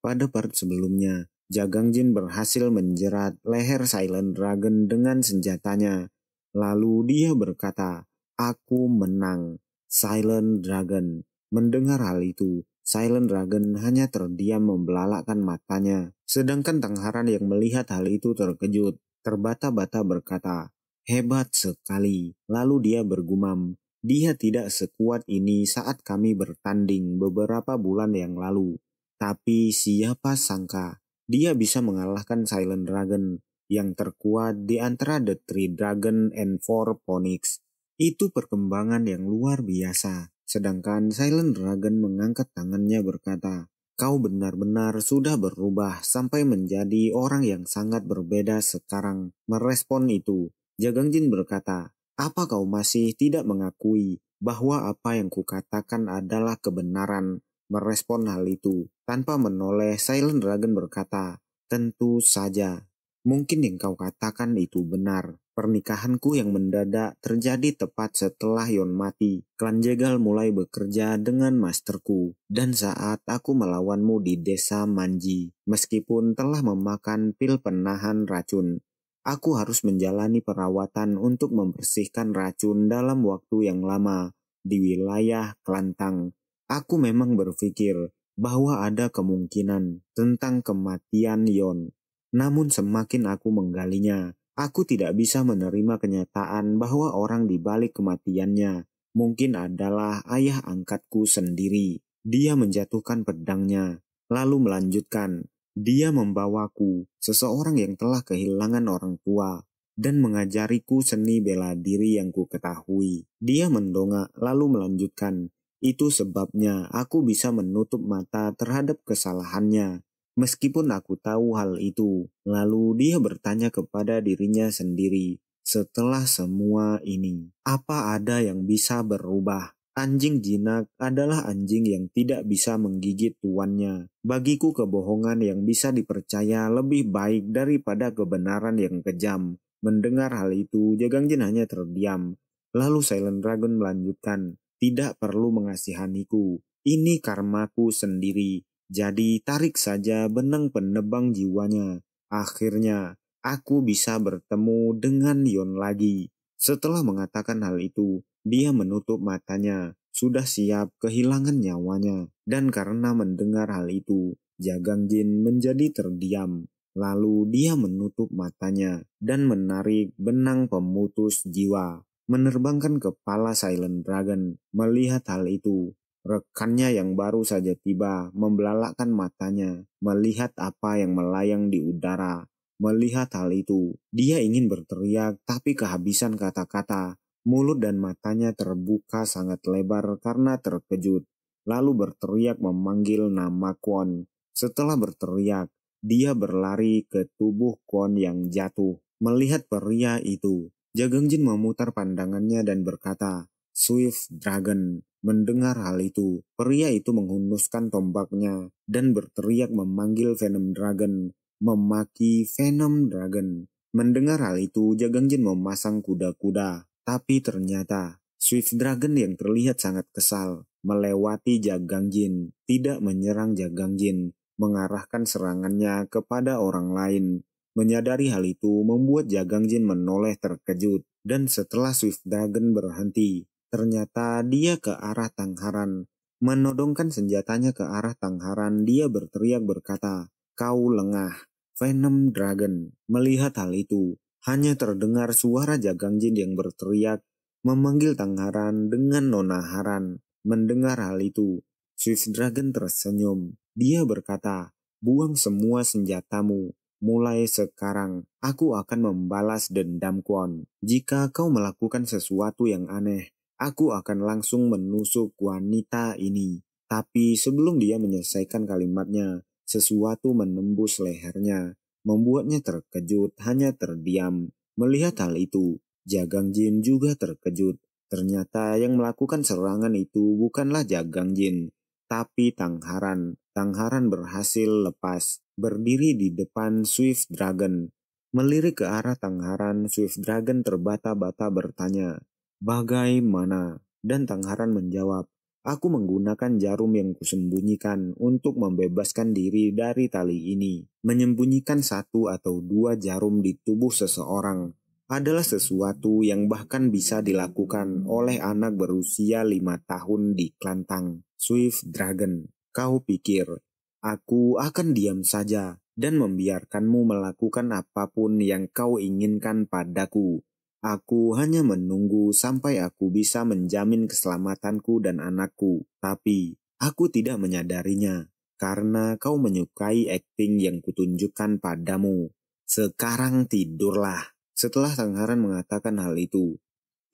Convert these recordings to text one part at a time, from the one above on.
Pada part sebelumnya, Jagangjin berhasil menjerat leher Silent Dragon dengan senjatanya. Lalu dia berkata, "Aku menang." Silent Dragon mendengar hal itu. Silent Dragon hanya terdiam membelalakkan matanya. Sedangkan Tangharan yang melihat hal itu terkejut. Terbata-bata berkata, "Hebat sekali." Lalu dia bergumam, "Dia tidak sekuat ini saat kami bertanding beberapa bulan yang lalu. Tapi siapa sangka dia bisa mengalahkan Silent Dragon yang terkuat di antara The Three Dragon and Four Phoenix." Itu perkembangan yang luar biasa. Sedangkan Silent Dragon mengangkat tangannya berkata, "Kau benar-benar sudah berubah sampai menjadi orang yang sangat berbeda sekarang." Merespon itu, Jagangjin berkata, "Apa kau masih tidak mengakui bahwa apa yang kukatakan adalah kebenaran?" Merespon hal itu, tanpa menoleh, Silent Dragon berkata, "Tentu saja. Mungkin yang kau katakan itu benar. Pernikahanku yang mendadak terjadi tepat setelah Yon mati. Klan Jegal mulai bekerja dengan masterku. Dan saat aku melawanmu di desa Manji, meskipun telah memakan pil penahan racun, aku harus menjalani perawatan untuk membersihkan racun dalam waktu yang lama di wilayah Klantang. Aku memang berpikir bahwa ada kemungkinan tentang kematian Yon. Namun semakin aku menggalinya, aku tidak bisa menerima kenyataan bahwa orang di balik kematiannya mungkin adalah ayah angkatku sendiri." Dia menjatuhkan pedangnya, lalu melanjutkan, "Dia membawaku, seseorang yang telah kehilangan orang tua, dan mengajariku seni bela diri yang ku ketahui." Dia mendongak lalu melanjutkan, "Itu sebabnya aku bisa menutup mata terhadap kesalahannya. Meskipun aku tahu hal itu." Lalu dia bertanya kepada dirinya sendiri, "Setelah semua ini, apa ada yang bisa berubah?" Anjing jinak adalah anjing yang tidak bisa menggigit tuannya. Bagiku kebohongan yang bisa dipercaya lebih baik daripada kebenaran yang kejam. Mendengar hal itu, Jagangjin hanya terdiam. Lalu Silent Dragon melanjutkan, "Tidak perlu mengasihaniku. Ini karmaku sendiri. Jadi tarik saja benang penebang jiwanya. Akhirnya, aku bisa bertemu dengan Yon lagi." Setelah mengatakan hal itu, dia menutup matanya, sudah siap kehilangan nyawanya. Dan karena mendengar hal itu, Jagangjin menjadi terdiam. Lalu dia menutup matanya dan menarik benang pemutus jiwa, menerbangkan kepala Silent Dragon. Melihat hal itu, rekannya yang baru saja tiba membelalakkan matanya, melihat apa yang melayang di udara. Melihat hal itu, dia ingin berteriak tapi kehabisan kata-kata. Mulut dan matanya terbuka sangat lebar karena terkejut. Lalu berteriak memanggil nama Kwon. Setelah berteriak, dia berlari ke tubuh Kwon yang jatuh. Melihat pria itu, Jagangjin memutar pandangannya dan berkata, "Swift Dragon." Mendengar hal itu, pria itu menghunuskan tombaknya dan berteriak memanggil Venom Dragon, memaki Venom Dragon. Mendengar hal itu, Jagangjin memasang kuda-kuda. Tapi ternyata, Swift Dragon yang terlihat sangat kesal, melewati Jagangjin, tidak menyerang Jagangjin, mengarahkan serangannya kepada orang lain. Menyadari hal itu membuat Jagangjin menoleh terkejut, dan setelah Swift Dragon berhenti, ternyata dia ke arah Tangharan. Menodongkan senjatanya ke arah Tangharan, dia berteriak berkata, "Kau lengah, Venom Dragon." Melihat hal itu, hanya terdengar suara Jagangjin yang berteriak, memanggil Tangharan dengan Nona Haran. Mendengar hal itu, Swift Dragon tersenyum. Dia berkata, "Buang semua senjatamu. Mulai sekarang, aku akan membalas dendam Kwon. Jika kau melakukan sesuatu yang aneh, aku akan langsung menusuk wanita ini." Tapi sebelum dia menyelesaikan kalimatnya, sesuatu menembus lehernya, membuatnya terkejut, hanya terdiam. Melihat hal itu, Jagangjin juga terkejut. Ternyata yang melakukan serangan itu bukanlah Jagangjin, tapi Tangharan. Tangharan berhasil lepas, berdiri di depan Swift Dragon. Melirik ke arah Tangharan, Swift Dragon terbata-bata bertanya, "Bagaimana?" Dan Tangharan menjawab, Aku menggunakan jarum yang kusembunyikan untuk membebaskan diri dari tali ini. Menyembunyikan satu atau dua jarum di tubuh seseorang adalah sesuatu yang bahkan bisa dilakukan oleh anak berusia 5 tahun di Klantang. Swift Dragon, kau pikir aku akan diam saja dan membiarkanmu melakukan apapun yang kau inginkan padaku? Aku hanya menunggu sampai aku bisa menjamin keselamatanku dan anakku. Tapi, aku tidak menyadarinya, karena kau menyukai akting yang kutunjukkan padamu. Sekarang tidurlah. Setelah Tangharan mengatakan hal itu,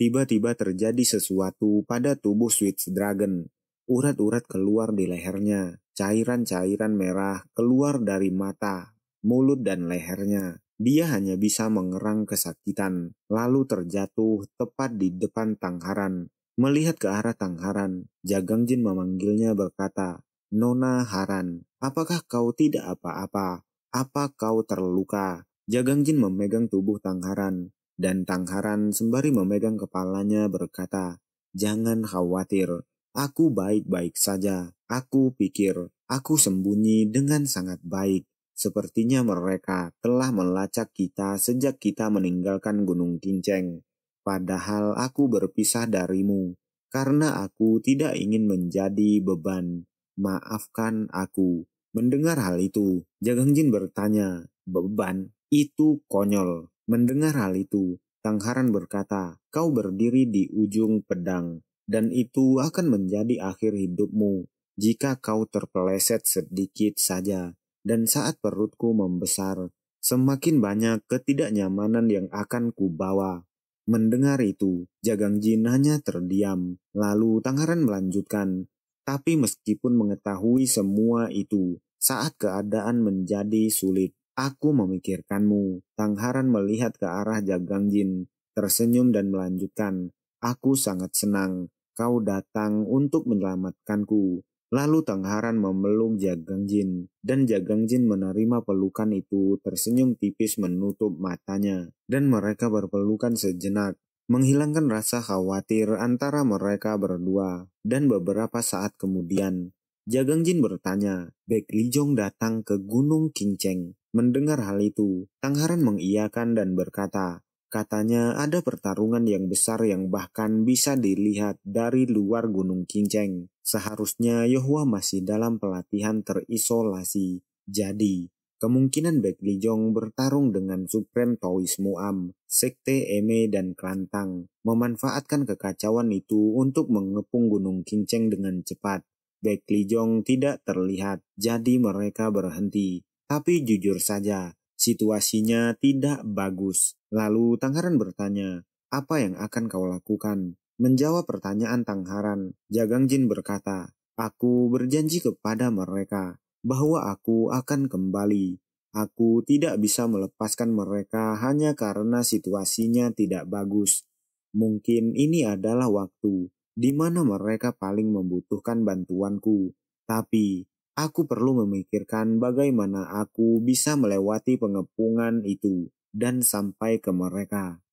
tiba-tiba terjadi sesuatu pada tubuh Sweet Dragon. Urat-urat keluar di lehernya, cairan-cairan merah keluar dari mata, mulut dan lehernya. Dia hanya bisa mengerang kesakitan, lalu terjatuh tepat di depan Tangharan. Melihat ke arah Tangharan, Jagangjin memanggilnya berkata, "Nona Haran, apakah kau tidak apa-apa? Apa kau terluka?" Jagangjin memegang tubuh Tangharan, dan Tangharan sembari memegang kepalanya berkata, "Jangan khawatir, aku baik-baik saja. Aku pikir aku sembunyi dengan sangat baik. Sepertinya mereka telah melacak kita sejak kita meninggalkan Gunung Kinceng. Padahal aku berpisah darimu, karena aku tidak ingin menjadi beban. Maafkan aku." Mendengar hal itu, Jagangjin bertanya, "Beban? Itu konyol." Mendengar hal itu, Tangharan berkata, "Kau berdiri di ujung pedang, dan itu akan menjadi akhir hidupmu jika kau terpeleset sedikit saja. Dan saat perutku membesar, semakin banyak ketidaknyamanan yang akan kubawa." Mendengar itu, Jagangjin hanya terdiam. Lalu Tangharan melanjutkan, "Tapi meskipun mengetahui semua itu, saat keadaan menjadi sulit, aku memikirkanmu." Tangharan melihat ke arah Jagangjin, tersenyum dan melanjutkan, "Aku sangat senang kau datang untuk menyelamatkanku." Lalu Tangharan memeluk Jagangjin, dan Jagangjin menerima pelukan itu tersenyum tipis menutup matanya, dan mereka berpelukan sejenak, menghilangkan rasa khawatir antara mereka berdua. Dan beberapa saat kemudian, Jagangjin bertanya, "Baek Lijong datang ke Gunung Kinceng." Mendengar hal itu, Tangharan mengiyakan dan berkata, "Katanya ada pertarungan yang besar yang bahkan bisa dilihat dari luar Gunung Kinceng. Seharusnya Yohua masih dalam pelatihan terisolasi. Jadi, kemungkinan Baek Lijong bertarung dengan Supreme Taoist Muam, Sekte Eme dan Klantang, memanfaatkan kekacauan itu untuk mengepung Gunung Kinceng dengan cepat. Baek Lijong tidak terlihat, jadi mereka berhenti. Tapi jujur saja, situasinya tidak bagus." Lalu Tangharan bertanya, "Apa yang akan kau lakukan?" Menjawab pertanyaan Tangharan, Jagangjin berkata, "Aku berjanji kepada mereka bahwa aku akan kembali. Aku tidak bisa melepaskan mereka hanya karena situasinya tidak bagus. Mungkin ini adalah waktu di mana mereka paling membutuhkan bantuanku. Tapi aku perlu memikirkan bagaimana aku bisa melewati pengepungan itu dan sampai ke mereka."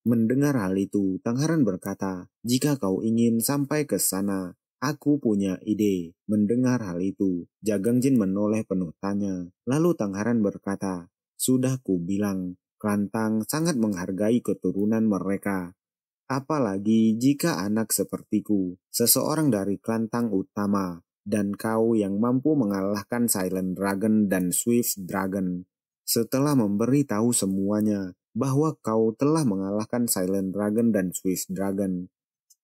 Mendengar hal itu, Tangharan berkata, "Jika kau ingin sampai ke sana, aku punya ide." Mendengar hal itu, Jagangjin menoleh penuh tanya. Lalu Tangharan berkata, "Sudah ku bilang, Klantang sangat menghargai keturunan mereka. Apalagi jika anak sepertiku, seseorang dari Klantang utama, dan kau yang mampu mengalahkan Silent Dragon dan Swift Dragon." Setelah memberi tahu semuanya bahwa kau telah mengalahkan Silent Dragon dan Swift Dragon,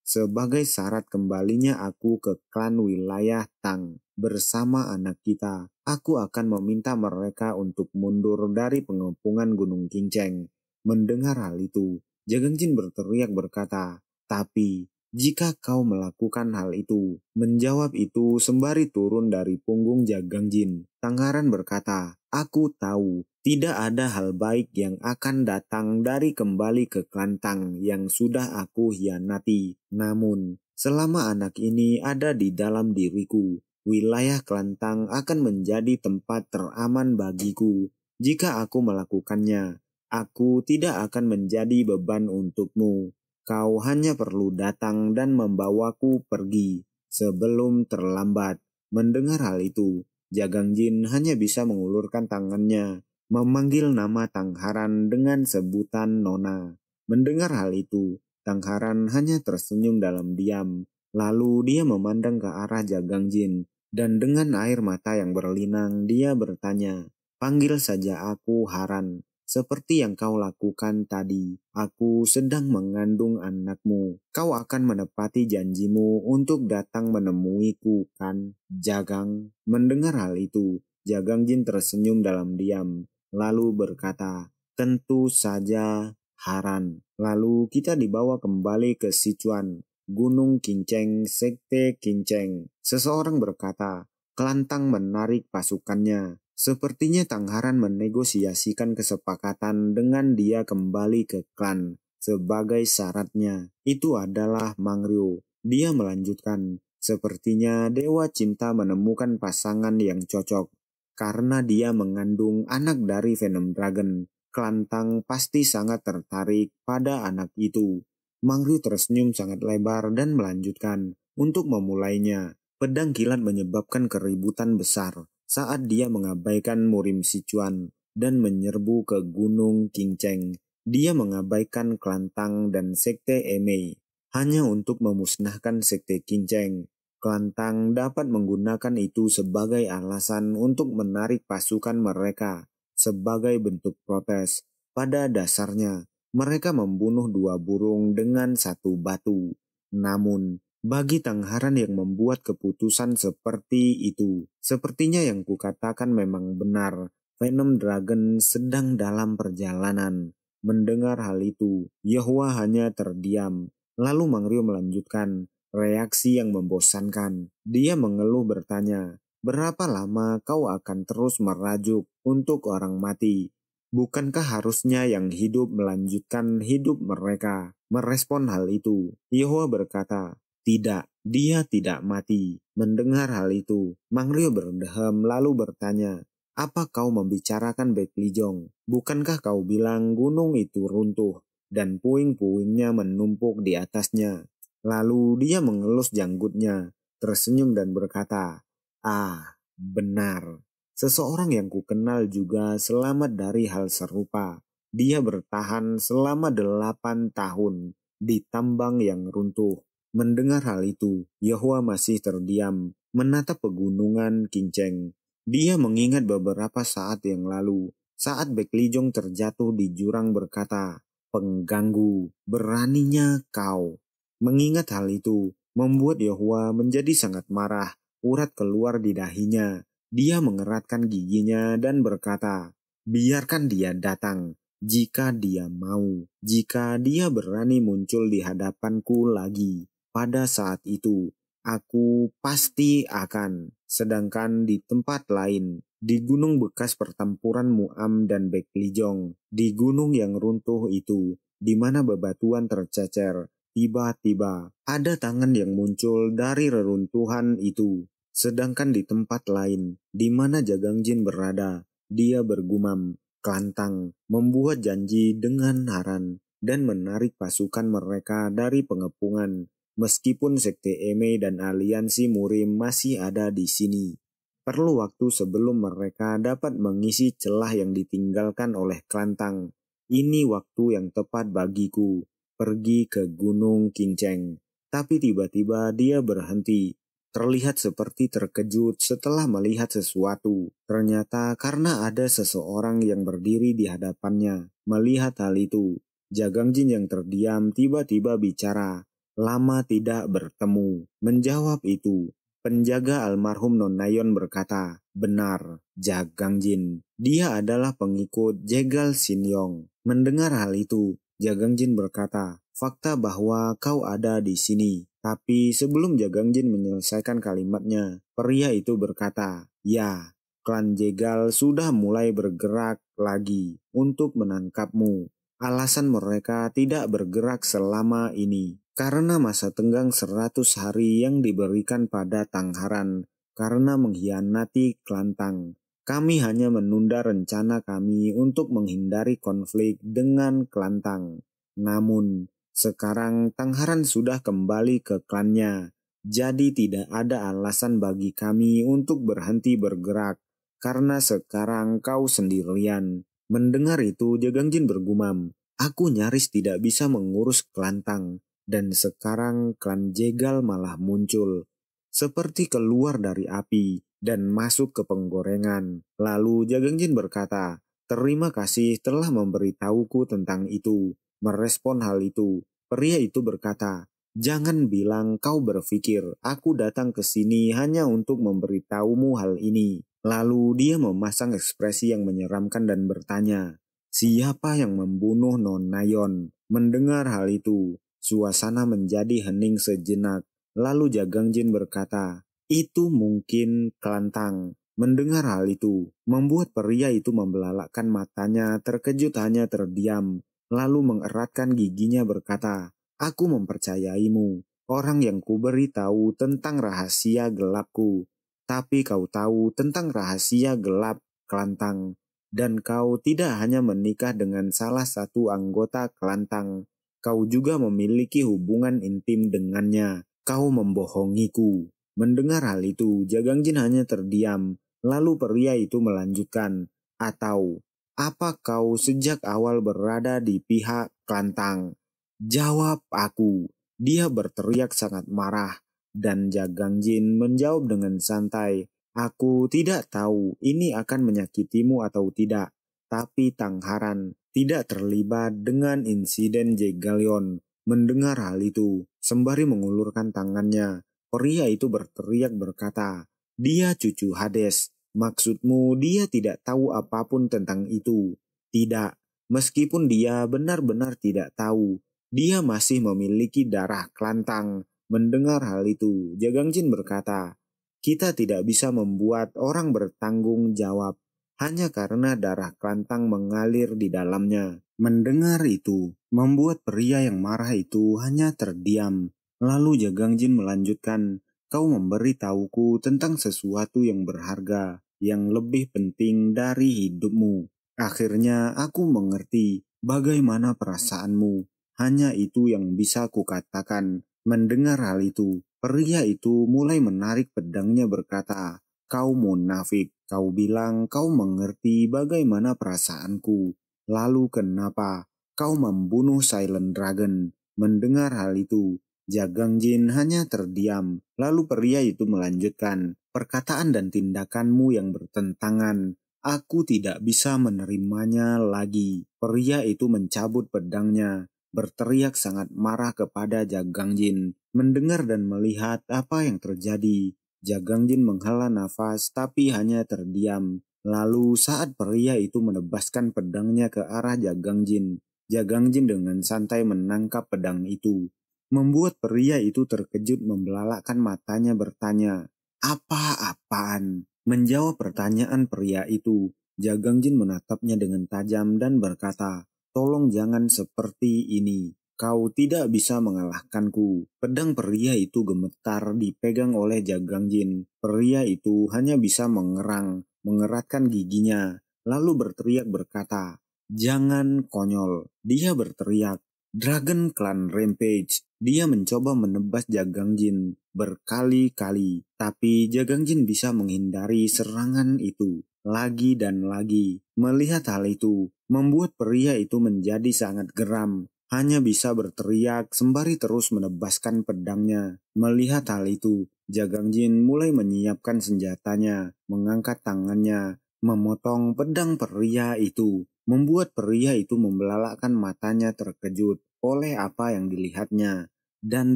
sebagai syarat kembalinya aku ke klan wilayah Tang bersama anak kita, aku akan meminta mereka untuk mundur dari pengepungan Gunung Kinceng. Mendengar hal itu, Jagangjin berteriak berkata, "Tapi jika kau melakukan hal itu." Menjawab itu sembari turun dari punggung Jagangjin, Tangharan berkata, "Aku tahu tidak ada hal baik yang akan datang dari kembali ke Klantang yang sudah aku hianati. Namun, selama anak ini ada di dalam diriku, wilayah Klantang akan menjadi tempat teraman bagiku. Jika aku melakukannya, aku tidak akan menjadi beban untukmu. Kau hanya perlu datang dan membawaku pergi." sebelum terlambat. Mendengar hal itu, Jagangjin hanya bisa mengulurkan tangannya, memanggil nama Tangharan dengan sebutan Nona. Mendengar hal itu, Tangharan hanya tersenyum dalam diam. Lalu dia memandang ke arah Jagangjin, dan dengan air mata yang berlinang dia bertanya, "Panggil saja aku Haran. Seperti yang kau lakukan tadi, aku sedang mengandung anakmu. Kau akan menepati janjimu untuk datang menemuiku, kan, Jagang?" Mendengar hal itu, Jagangjin tersenyum dalam diam, lalu berkata, "Tentu saja, Haran." Lalu kita dibawa kembali ke Sichuan, Gunung Kinceng, Sekte Kinceng. Seseorang berkata, "Kelantang menarik pasukannya." Sepertinya Tangharan menegosiasikan kesepakatan dengan dia kembali ke klan. Sebagai syaratnya, itu adalah Mangryo. Dia melanjutkan, "Sepertinya Dewa Cinta menemukan pasangan yang cocok. Karena dia mengandung anak dari Venom Dragon, Kelantang pasti sangat tertarik pada anak itu." Mangryo tersenyum sangat lebar dan melanjutkan, "Untuk memulainya, pedang kilat menyebabkan keributan besar saat dia mengabaikan Murim Sichuan dan menyerbu ke Gunung Kinceng. Dia mengabaikan Kelantang dan Sekte Emei hanya untuk memusnahkan Sekte Kinceng. Kelantang dapat menggunakan itu sebagai alasan untuk menarik pasukan mereka sebagai bentuk protes. Pada dasarnya, mereka membunuh dua burung dengan satu batu. Namun, bagi Tangharan yang membuat keputusan seperti itu, sepertinya yang kukatakan memang benar. Venom Dragon sedang dalam perjalanan. Mendengar hal itu, Yehua hanya terdiam. Lalu Mangryo melanjutkan, reaksi yang membosankan. Dia mengeluh bertanya, "Berapa lama kau akan terus merajuk untuk orang mati? Bukankah harusnya yang hidup melanjutkan hidup mereka?" Merespon hal itu, Yehua berkata, "Tidak, dia tidak mati." Mendengar hal itu, Mangryo berdehem lalu bertanya, "Apa kau membicarakan Beklijong? Bukankah kau bilang gunung itu runtuh dan puing-puingnya menumpuk di atasnya?" Lalu dia mengelus janggutnya, tersenyum dan berkata, "Ah, benar. Seseorang yang kukenal juga selamat dari hal serupa. Dia bertahan selama 8 tahun di tambang yang runtuh." Mendengar hal itu, Yehua masih terdiam, menatap pegunungan Kinceng. Dia mengingat beberapa saat yang lalu, saat Beklijong terjatuh di jurang berkata, "Pengganggu, beraninya kau." Mengingat hal itu, membuat Yehua menjadi sangat marah, urat keluar di dahinya. Dia mengeratkan giginya dan berkata, "Biarkan dia datang. Jika dia mau, jika dia berani muncul di hadapanku lagi. Pada saat itu, aku pasti akan." Sedangkan di tempat lain, di gunung bekas pertempuran Muam dan Beklijong, di gunung yang runtuh itu, di mana bebatuan tercecer, tiba-tiba ada tangan yang muncul dari reruntuhan itu. Sedangkan di tempat lain, di mana Jagangjin berada, dia bergumam, "Kelantang membuat janji dengan Haran dan menarik pasukan mereka dari pengepungan. Meskipun Sekte Emei dan Aliansi Murim masih ada di sini, perlu waktu sebelum mereka dapat mengisi celah yang ditinggalkan oleh Kelantang. Ini waktu yang tepat bagiku pergi ke Gunung Kinceng." Tapi tiba-tiba dia berhenti, terlihat seperti terkejut setelah melihat sesuatu. Ternyata karena ada seseorang yang berdiri di hadapannya. Melihat hal itu, Jagangjin yang terdiam tiba-tiba bicara, "Lama tidak bertemu." Menjawab itu, penjaga almarhum Nonayon berkata, "Benar, Jagangjin. Dia adalah pengikut Jegal Sinyong." Mendengar hal itu, Jagangjin berkata, "Fakta bahwa kau ada di sini." Tapi sebelum Jagangjin menyelesaikan kalimatnya, pria itu berkata, "Ya, klan Jegal sudah mulai bergerak lagi untuk menangkapmu. Alasan mereka tidak bergerak selama ini karena masa tenggang 100 hari yang diberikan pada Tangharan karena mengkhianati Kelantang. Kami hanya menunda rencana kami untuk menghindari konflik dengan Kelantang. Namun, sekarang Tangharan sudah kembali ke klannya Jadi tidak ada alasan bagi kami untuk berhenti bergerak, karena sekarang kau sendirian. Mendengar itu, Jagangjin bergumam, aku nyaris tidak bisa mengurus kelantang, dan sekarang klan jegal malah muncul. Seperti keluar dari api dan masuk ke penggorengan. Lalu Jagangjin berkata, terima kasih telah memberitahuku tentang itu. Merespon hal itu, pria itu berkata, jangan bilang kau berpikir aku datang ke sini hanya untuk memberitahumu hal ini. Lalu dia memasang ekspresi yang menyeramkan dan bertanya, siapa yang membunuh Non Nayon? Mendengar hal itu, suasana menjadi hening sejenak. Lalu Jagangjin berkata, itu mungkin kelantang. Mendengar hal itu, membuat pria itu membelalakkan matanya, terkejut hanya terdiam, lalu mengeratkan giginya berkata, aku mempercayaimu, orang yang kuberi tahu tentang rahasia gelapku. Tapi kau tahu tentang rahasia gelap kelantang, dan kau tidak hanya menikah dengan salah satu anggota kelantang, kau juga memiliki hubungan intim dengannya. Kau membohongiku. Mendengar hal itu, Jagangjin hanya terdiam. Lalu pria itu melanjutkan, atau apa kau sejak awal berada di pihak kelantang? Jawab aku. Dia berteriak sangat marah. Dan Jagangjin menjawab dengan santai, aku tidak tahu ini akan menyakitimu atau tidak. Tapi Tangharan tidak terlibat dengan insiden Jegalion. Mendengar hal itu, sembari mengulurkan tangannya, pria itu berteriak berkata, dia cucu Hades. Maksudmu dia tidak tahu apapun tentang itu? Tidak, meskipun dia benar-benar tidak tahu, dia masih memiliki darah kelantang. Mendengar hal itu, Jagangjin berkata, kita tidak bisa membuat orang bertanggung jawab hanya karena darah kelantang mengalir di dalamnya. Mendengar itu, membuat pria yang marah itu hanya terdiam. Lalu Jagangjin melanjutkan, kau memberi tahuku tentang sesuatu yang berharga, yang lebih penting dari hidupmu. Akhirnya aku mengerti bagaimana perasaanmu. Hanya itu yang bisa kukatakan. Mendengar hal itu, pria itu mulai menarik pedangnya berkata, kau munafik, kau bilang kau mengerti bagaimana perasaanku. Lalu kenapa kau membunuh Silent Dragon? Mendengar hal itu, Jagangjin hanya terdiam. Lalu pria itu melanjutkan, perkataan dan tindakanmu yang bertentangan. Aku tidak bisa menerimanya lagi. Pria itu mencabut pedangnya, berteriak sangat marah kepada Jagangjin. Mendengar dan melihat apa yang terjadi, Jagangjin menghela nafas tapi hanya terdiam. Lalu saat pria itu menebaskan pedangnya ke arah Jagangjin, Jagangjin dengan santai menangkap pedang itu. Membuat pria itu terkejut membelalakkan matanya bertanya, apa-apaan? Menjawab pertanyaan pria itu, Jagangjin menatapnya dengan tajam dan berkata, tolong jangan seperti ini. Kau tidak bisa mengalahkanku. Pedang pria itu gemetar dipegang oleh Jagangjin. Pria itu hanya bisa mengeratkan giginya, lalu berteriak berkata, jangan konyol. Dia berteriak, Dragon Clan Rampage. Dia mencoba menebas Jagangjin berkali-kali, tapi Jagangjin bisa menghindari serangan itu lagi dan lagi. Melihat hal itu, membuat pria itu menjadi sangat geram, hanya bisa berteriak sembari terus menebaskan pedangnya. Melihat hal itu, Jagangjin mulai menyiapkan senjatanya, mengangkat tangannya, memotong pedang pria itu. Membuat pria itu membelalakkan matanya terkejut oleh apa yang dilihatnya. Dan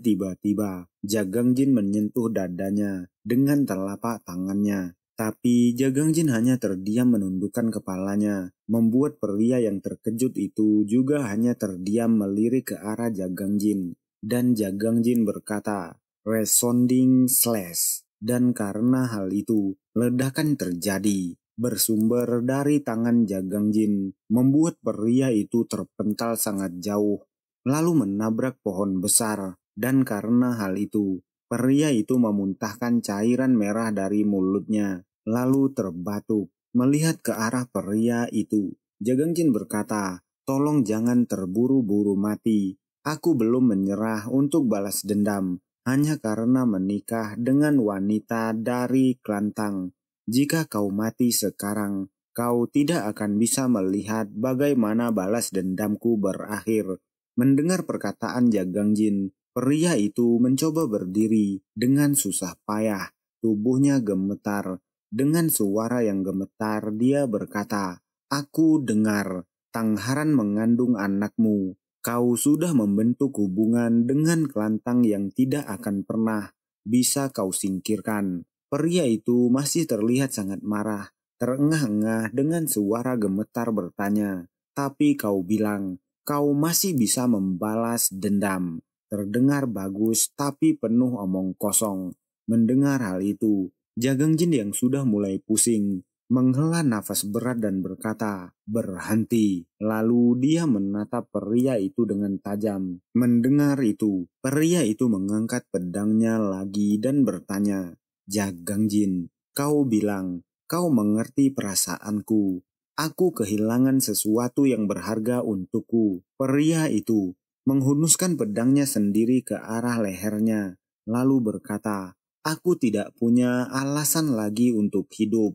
tiba-tiba Jagangjin menyentuh dadanya dengan telapak tangannya. Tapi Jagangjin hanya terdiam menundukkan kepalanya, membuat pria yang terkejut itu juga hanya terdiam melirik ke arah Jagangjin. Dan Jagangjin berkata, resounding slash. Dan karena hal itu, ledakan terjadi, bersumber dari tangan Jagangjin, membuat pria itu terpental sangat jauh, lalu menabrak pohon besar. Dan karena hal itu, pria itu memuntahkan cairan merah dari mulutnya, lalu terbatuk. Melihat ke arah pria itu, Jagangjin berkata, tolong jangan terburu-buru mati. Aku belum menyerah untuk balas dendam. hanya karena menikah dengan wanita dari Klantang. Jika kau mati sekarang, kau tidak akan bisa melihat bagaimana balas dendamku berakhir. Mendengar perkataan Jagangjin, pria itu mencoba berdiri dengan susah payah. Tubuhnya gemetar. Dengan suara yang gemetar, dia berkata, "Aku dengar, Tangharan mengandung anakmu. Kau sudah membentuk hubungan dengan Klantang yang tidak akan pernah bisa kau singkirkan." Pria itu masih terlihat sangat marah, terengah-engah dengan suara gemetar bertanya, "Tapi kau bilang, kau masih bisa membalas dendam." Terdengar bagus tapi penuh omong kosong. Mendengar hal itu, Jagangjin yang sudah mulai pusing menghela nafas berat dan berkata, "Berhenti." Lalu dia menatap pria itu dengan tajam. Mendengar itu, pria itu mengangkat pedangnya lagi dan bertanya, "Jagangjin, kau bilang kau mengerti perasaanku. Aku kehilangan sesuatu yang berharga untukku." Pria itu menghunuskan pedangnya sendiri ke arah lehernya, lalu berkata, "Aku tidak punya alasan lagi untuk hidup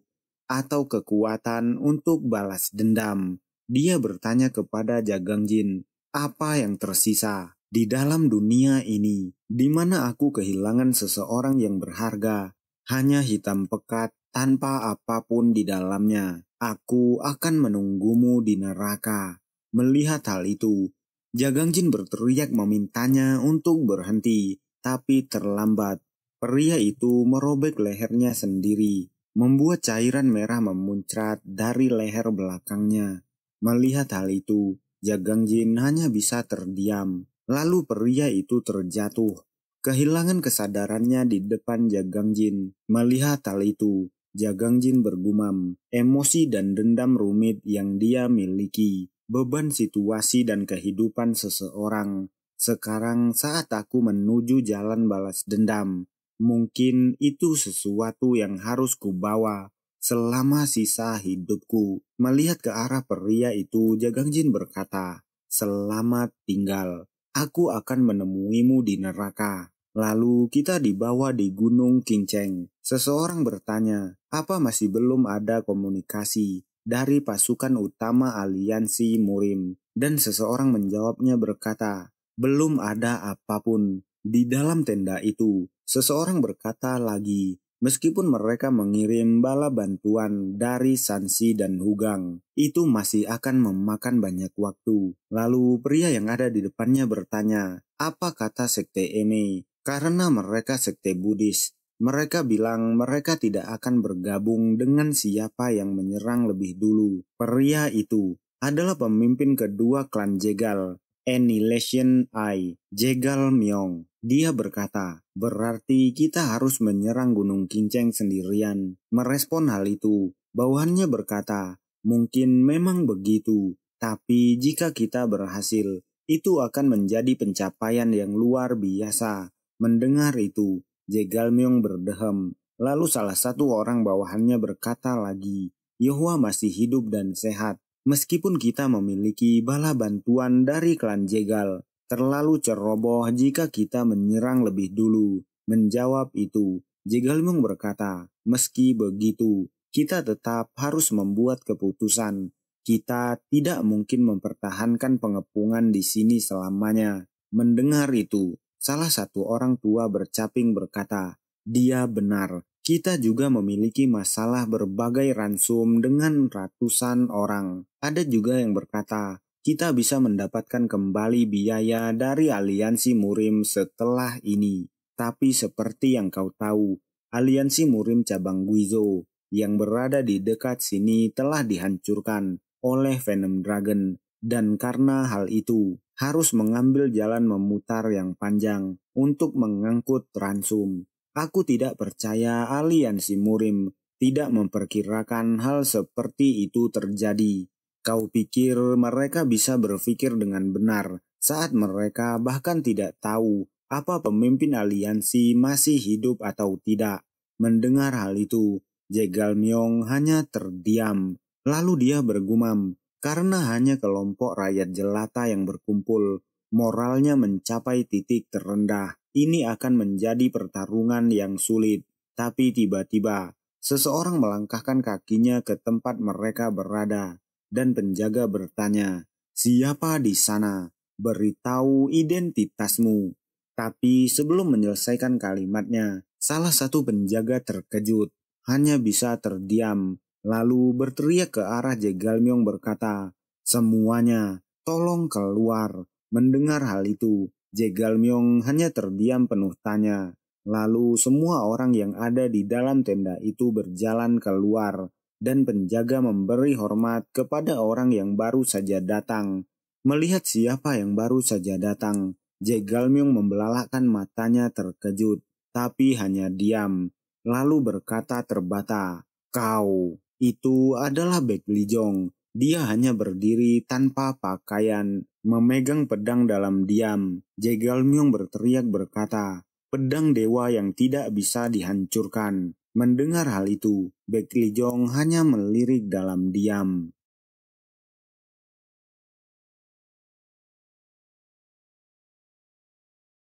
atau kekuatan untuk balas dendam." Dia bertanya kepada Jagangjin, "Apa yang tersisa di dalam dunia ini, di mana aku kehilangan seseorang yang berharga, hanya hitam pekat tanpa apapun di dalamnya? Aku akan menunggumu di neraka." Melihat hal itu, Jagangjin berteriak memintanya untuk berhenti, tapi terlambat. Pria itu merobek lehernya sendiri, membuat cairan merah memuncrat dari leher belakangnya. Melihat hal itu, Jagangjin hanya bisa terdiam. Lalu pria itu terjatuh, kehilangan kesadarannya di depan Jagangjin. Melihat hal itu, Jagangjin bergumam, emosi dan dendam rumit yang dia miliki, beban situasi dan kehidupan seseorang. Sekarang saat aku menuju jalan balas dendam. Mungkin itu sesuatu yang harus kubawa selama sisa hidupku. Melihat ke arah pria itu, Jagangjin berkata, "Selamat tinggal. Aku akan menemuimu di neraka." Lalu kita dibawa di Gunung Kinceng. Seseorang bertanya, apa masih belum ada komunikasi dari pasukan utama aliansi Murim? Dan seseorang menjawabnya berkata, "Belum ada apapun." Di dalam tenda itu, seseorang berkata lagi, "Meskipun mereka mengirim bala bantuan dari Sansi dan Hugang, itu masih akan memakan banyak waktu." Lalu pria yang ada di depannya bertanya, "Apa kata sekte Eme?" Karena mereka sekte Buddhis. Mereka bilang mereka tidak akan bergabung dengan siapa yang menyerang lebih dulu. Pria itu adalah pemimpin kedua klan Jegal, Annihilation Eye, Jegal Myong. Dia berkata, "Berarti kita harus menyerang Gunung Kinceng sendirian." Merespon hal itu, bawahannya berkata, "Mungkin memang begitu, tapi jika kita berhasil, itu akan menjadi pencapaian yang luar biasa." Mendengar itu, Jegalmyong berdehem. Lalu salah satu orang bawahannya berkata lagi, "Yohwa masih hidup dan sehat. Meskipun kita memiliki bala bantuan dari klan Jegal, terlalu ceroboh jika kita menyerang lebih dulu." Menjawab itu, Jegalmyong berkata, "Meski begitu, kita tetap harus membuat keputusan. Kita tidak mungkin mempertahankan pengepungan di sini selamanya." Mendengar itu, salah satu orang tua bercaping berkata, "Dia benar. Kita juga memiliki masalah berbagai ransum dengan ratusan orang." Ada juga yang berkata, "Kita bisa mendapatkan kembali biaya dari aliansi Murim setelah ini." Tapi seperti yang kau tahu, aliansi Murim cabang Guizhou yang berada di dekat sini telah dihancurkan oleh Venom Dragon. Dan karena hal itu, harus mengambil jalan memutar yang panjang untuk mengangkut ransum. Aku tidak percaya aliansi Murim tidak memperkirakan hal seperti itu terjadi. Kau pikir mereka bisa berpikir dengan benar saat mereka bahkan tidak tahu apa pemimpin aliansi masih hidup atau tidak? Mendengar hal itu, Jegalmyong hanya terdiam. Lalu dia bergumam, karena hanya kelompok rakyat jelata yang berkumpul, moralnya mencapai titik terendah. Ini akan menjadi pertarungan yang sulit. Tapi tiba-tiba, seseorang melangkahkan kakinya ke tempat mereka berada, dan penjaga bertanya, "Siapa di sana? Beritahu identitasmu." Tapi sebelum menyelesaikan kalimatnya, salah satu penjaga terkejut, hanya bisa terdiam, lalu berteriak ke arah Jegalmyong berkata, "Semuanya, tolong keluar." Mendengar hal itu, Jegalmyong hanya terdiam penuh tanya. Lalu semua orang yang ada di dalam tenda itu berjalan keluar, dan penjaga memberi hormat kepada orang yang baru saja datang. Melihat siapa yang baru saja datang, Jegalmyong membelalakkan matanya terkejut, tapi hanya diam, lalu berkata terbata, "Kau, itu adalah Baekglijong." Dia hanya berdiri tanpa pakaian, memegang pedang dalam diam. Jegalmyong berteriak berkata, "Pedang dewa yang tidak bisa dihancurkan." Mendengar hal itu, Baekglijong hanya melirik dalam diam.